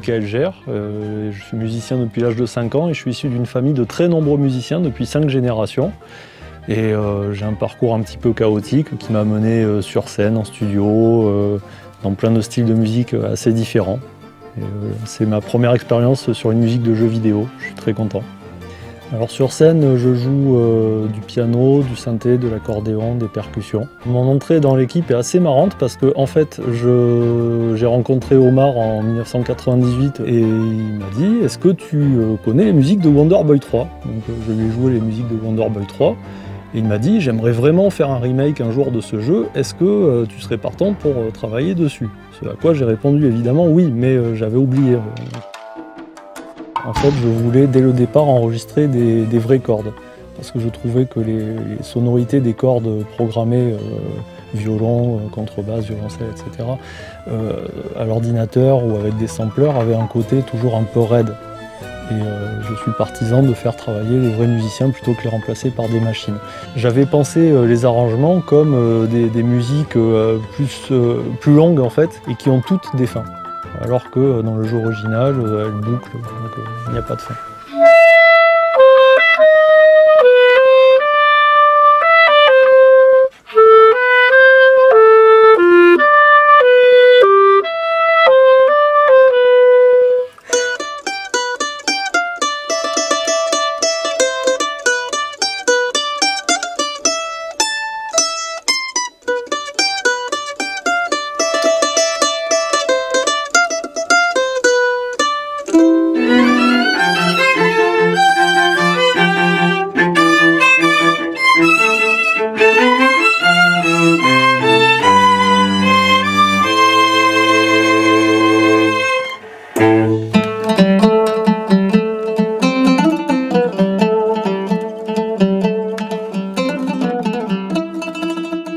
Michael Gère. Je suis musicien depuis l'âge de 5 ans et je suis issu d'une famille de très nombreux musiciens depuis 5 générations. Et j'ai un parcours un petit peu chaotique qui m'a mené sur scène, en studio, dans plein de styles de musique assez différents. C'est ma première expérience sur une musique de jeu vidéo, je suis très content. Alors sur scène, je joue du piano, du synthé, de l'accordéon, des percussions. Mon entrée dans l'équipe est assez marrante parce que en fait, j'ai rencontré Omar en 1998 et il m'a dit « Est-ce que tu connais les musiques de Wonder Boy 3 ?» Donc je lui ai joué les musiques de Wonder Boy 3 et il m'a dit « J'aimerais vraiment faire un remake un jour de ce jeu, est-ce que tu serais partant pour travailler dessus ?» Ce à quoi j'ai répondu évidemment oui, mais j'avais oublié. En fait, je voulais dès le départ enregistrer des vraies cordes, parce que je trouvais que les sonorités des cordes programmées, violon, contrebasse, violoncelle, etc., à l'ordinateur ou avec des sampleurs, avaient un côté toujours un peu raide. Et je suis partisan de faire travailler les vrais musiciens plutôt que les remplacer par des machines. J'avais pensé les arrangements comme des musiques plus longues en fait, et qui ont toutes des fins. Alors que dans le jeu original, elle boucle, donc il n'y a pas de fin.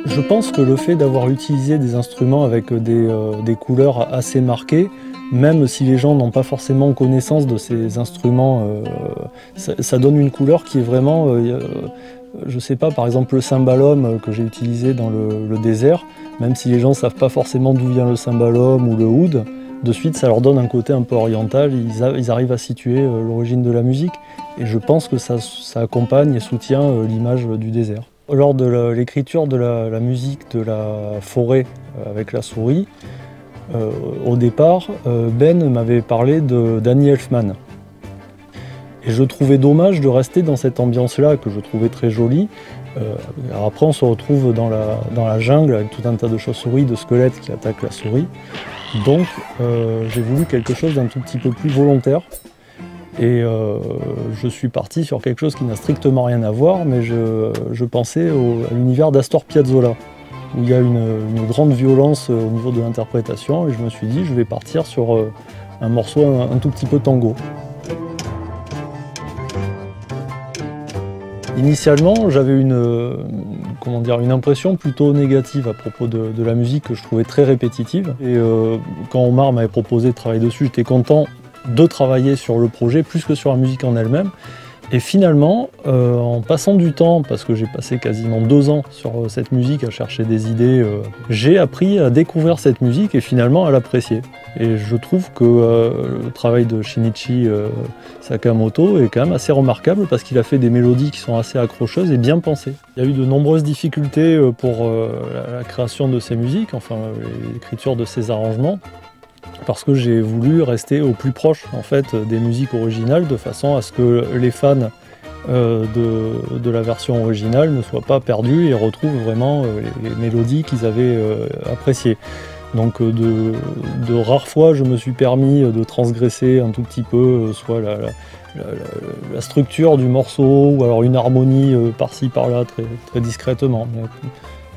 Je pense que le fait d'avoir utilisé des instruments avec des couleurs assez marquées, même si les gens n'ont pas forcément connaissance de ces instruments, ça donne une couleur qui est vraiment, je sais pas, par exemple le cymbalum que j'ai utilisé dans le désert, même si les gens ne savent pas forcément d'où vient le cymbalum ou le oud, de suite ça leur donne un côté un peu oriental, ils arrivent à situer l'origine de la musique, et je pense que ça accompagne et soutient l'image du désert. Lors de l'écriture de la musique de la forêt avec la souris, au départ, Ben m'avait parlé de Danny Elfman. Et je trouvais dommage de rester dans cette ambiance-là, que je trouvais très jolie. Alors après, on se retrouve dans la jungle avec tout un tas de chauves-souris, de squelettes qui attaquent la souris. Donc j'ai voulu quelque chose d'un tout petit peu plus volontaire. Et je suis parti sur quelque chose qui n'a strictement rien à voir, mais je pensais à l'univers d'Astor Piazzolla, où il y a une grande violence au niveau de l'interprétation, et je me suis dit, je vais partir sur un morceau un tout petit peu tango. Initialement, j'avais une impression plutôt négative à propos de la musique que je trouvais très répétitive. Et quand Omar m'avait proposé de travailler dessus, j'étais content de travailler sur le projet plus que sur la musique en elle-même. Et finalement, en passant du temps, parce que j'ai passé quasiment 2 ans sur cette musique à chercher des idées, j'ai appris à découvrir cette musique et finalement à l'apprécier. Et je trouve que le travail de Shinichi Sakamoto est quand même assez remarquable parce qu'il a fait des mélodies qui sont assez accrocheuses et bien pensées. Il y a eu de nombreuses difficultés pour la création de ces musiques, enfin l'écriture de ces arrangements, parce que j'ai voulu rester au plus proche en fait, des musiques originales de façon à ce que les fans de la version originale ne soient pas perdus et retrouvent vraiment les mélodies qu'ils avaient appréciées. Donc de rares fois je me suis permis de transgresser un tout petit peu soit la structure du morceau ou alors une harmonie par-ci par-là très discrètement. Mais,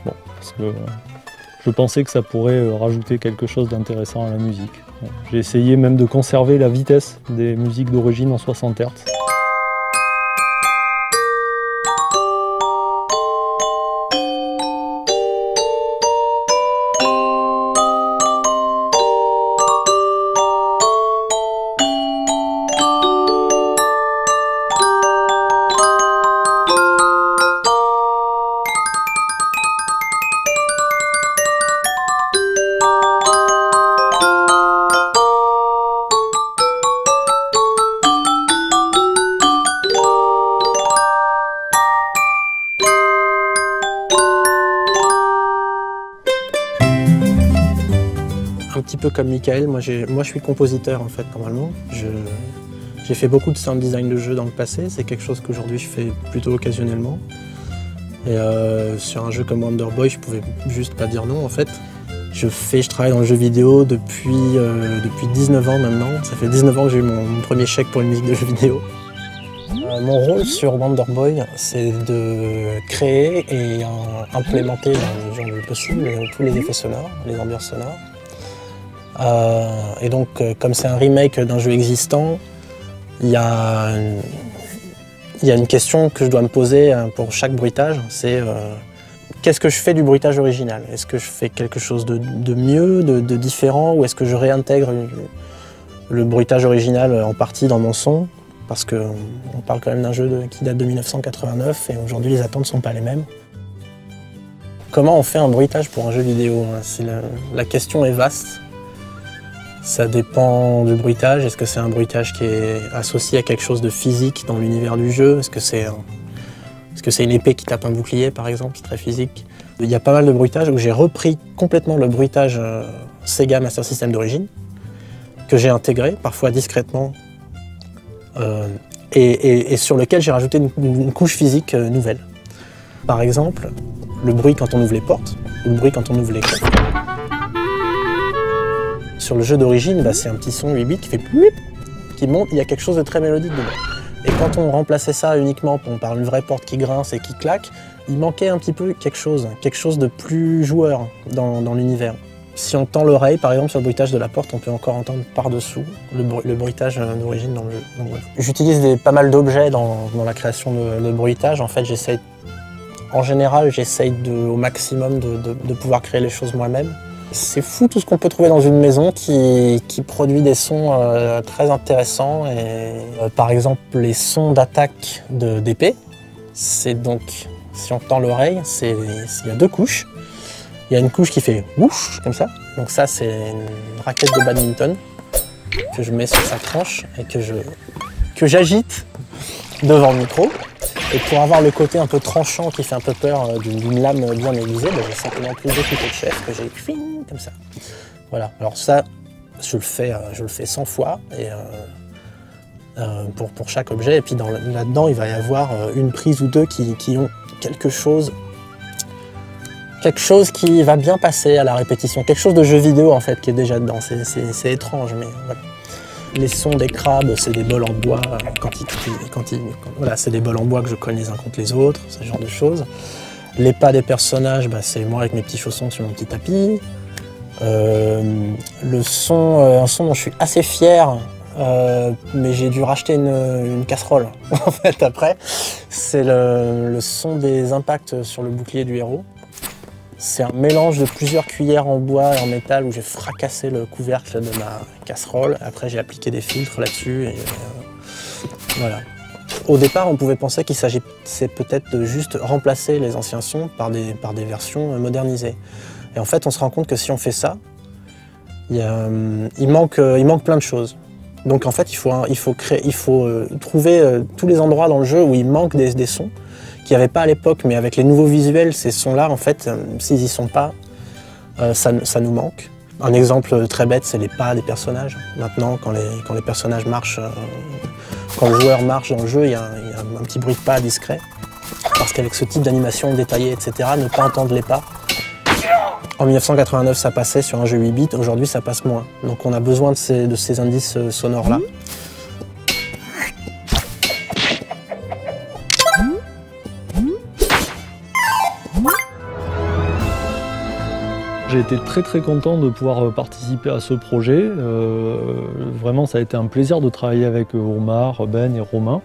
bon, parce que je pensais que ça pourrait rajouter quelque chose d'intéressant à la musique. J'ai essayé même de conserver la vitesse des musiques d'origine en 60 Hz. peu comme Michael, moi je suis compositeur en fait normalement. J'ai fait beaucoup de sound design de jeux dans le passé, c'est quelque chose qu'aujourd'hui je fais plutôt occasionnellement. Et sur un jeu comme Wonder Boy, je pouvais juste pas dire non en fait. Je travaille dans le jeu vidéo depuis 19 ans maintenant. Ça fait 19 ans que j'ai eu mon premier chèque pour une musique de jeu vidéo. Mon rôle sur Wonder Boy, c'est de créer et implémenter dans les genres du possible tous les effets sonores, les ambiances sonores. Et donc, comme c'est un remake d'un jeu existant, il y a une question que je dois me poser pour chaque bruitage, c'est qu'est-ce que je fais du bruitage original? Est-ce que je fais quelque chose de mieux, de différent, ou est-ce que je réintègre le bruitage original en partie dans mon son? Parce qu'on parle quand même d'un jeu qui date de 1989 et aujourd'hui les attentes ne sont pas les mêmes. Comment on fait un bruitage pour un jeu vidéo? La question est vaste. Ça dépend du bruitage. Est-ce que c'est un bruitage qui est associé à quelque chose de physique dans l'univers du jeu? Est-ce que c'est une épée qui tape un bouclier par exemple? C'est très physique. Il y a pas mal de bruitages où j'ai repris complètement le bruitage Sega Master System d'origine, que j'ai intégré, parfois discrètement, et sur lequel j'ai rajouté une couche physique nouvelle. Par exemple, le bruit quand on ouvre les portes, ou le bruit quand on ouvre les coffres. Sur le jeu d'origine, c'est un petit son 8 bits qui fait plup, qui monte, il y a quelque chose de très mélodique dedans. Et quand on remplaçait ça uniquement par une vraie porte qui grince et qui claque, il manquait un petit peu quelque chose de plus joueur dans l'univers. Si on tend l'oreille, par exemple, sur le bruitage de la porte, on peut encore entendre par-dessous le bruitage d'origine dans le jeu. Donc, voilà. J'utilise pas mal d'objets dans la création de bruitage. En fait, en général, j'essaye au maximum de pouvoir créer les choses moi-même. C'est fou tout ce qu'on peut trouver dans une maison qui produit des sons très intéressants. Par exemple, les sons d'attaque d'épée, c'est donc, si on tend l'oreille, il y a deux couches. Il y a une couche qui fait whoosh, comme ça. Donc ça, c'est une raquette de badminton que je mets sur sa tranche et que j'agite devant le micro. Et pour avoir le côté un peu tranchant qui fait un peu peur d'une lame bien aiguisée, j'ai simplement pris deux couteaux de chef que j'ai comme ça. Voilà. Alors ça, je le fais 100 fois et, pour chaque objet. Et puis là-dedans, il va y avoir une prise ou deux qui ont quelque chose qui va bien passer à la répétition. Quelque chose de jeu vidéo en fait qui est déjà dedans. C'est étrange, mais voilà. Les sons des crabes, c'est des bols en bois. Voilà, c'est des bols en bois que je cogne les uns contre les autres, ce genre de choses. Les pas des personnages, c'est moi avec mes petits chaussons sur mon petit tapis. Un son dont je suis assez fier, mais j'ai dû racheter une casserole en fait après. C'est le son des impacts sur le bouclier du héros. C'est un mélange de plusieurs cuillères en bois et en métal où j'ai fracassé le couvercle de ma casserole. Après, j'ai appliqué des filtres là-dessus. Voilà. Au départ, on pouvait penser qu'il s'agissait peut-être de juste remplacer les anciens sons par des versions modernisées. Et en fait, on se rend compte que si on fait ça, il manque plein de choses. Donc en fait, il faut trouver tous les endroits dans le jeu où il manque des sons qu'il n'y avait pas à l'époque, mais avec les nouveaux visuels, ces sons-là, en fait, s'ils n'y sont pas, ça nous manque. Un exemple très bête, c'est les pas des personnages. Maintenant, quand les personnages marchent, quand le joueur marche dans le jeu, il y a un petit bruit de pas discret. Parce qu'avec ce type d'animation détaillée, etc., ne pas entendre les pas. En 1989, ça passait sur un jeu 8 bits, aujourd'hui, ça passe moins. Donc on a besoin de ces indices sonores-là. J'ai été très content de pouvoir participer à ce projet. Vraiment, ça a été un plaisir de travailler avec Omar, Ben et Romain.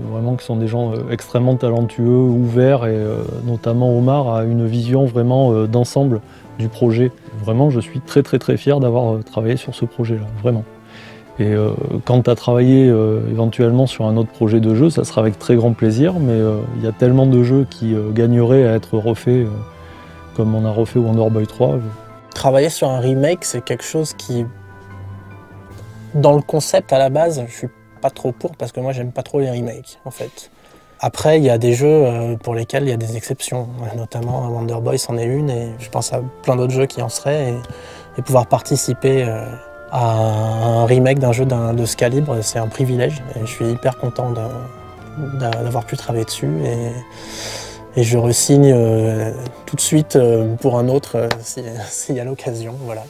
Vraiment, qui sont des gens extrêmement talentueux, ouverts, et notamment Omar a une vision vraiment d'ensemble du projet. Vraiment, je suis très fier d'avoir travaillé sur ce projet-là, vraiment. Et quant à travailler éventuellement sur un autre projet de jeu, ça sera avec très grand plaisir, mais il y a tellement de jeux qui gagneraient à être refaits comme on a refait Wonder Boy 3. Travailler sur un remake, c'est quelque chose qui, dans le concept à la base, je suis pas trop pour parce que moi j'aime pas trop les remakes en fait. Après, il y a des jeux pour lesquels il y a des exceptions, notamment Wonder Boy c'en est une et je pense à plein d'autres jeux qui en seraient. et pouvoir participer à un remake d'un jeu de ce calibre, c'est un privilège. Et je suis hyper content d'avoir pu travailler dessus. Et je re-signe tout de suite pour un autre s'il y a l'occasion. Voilà.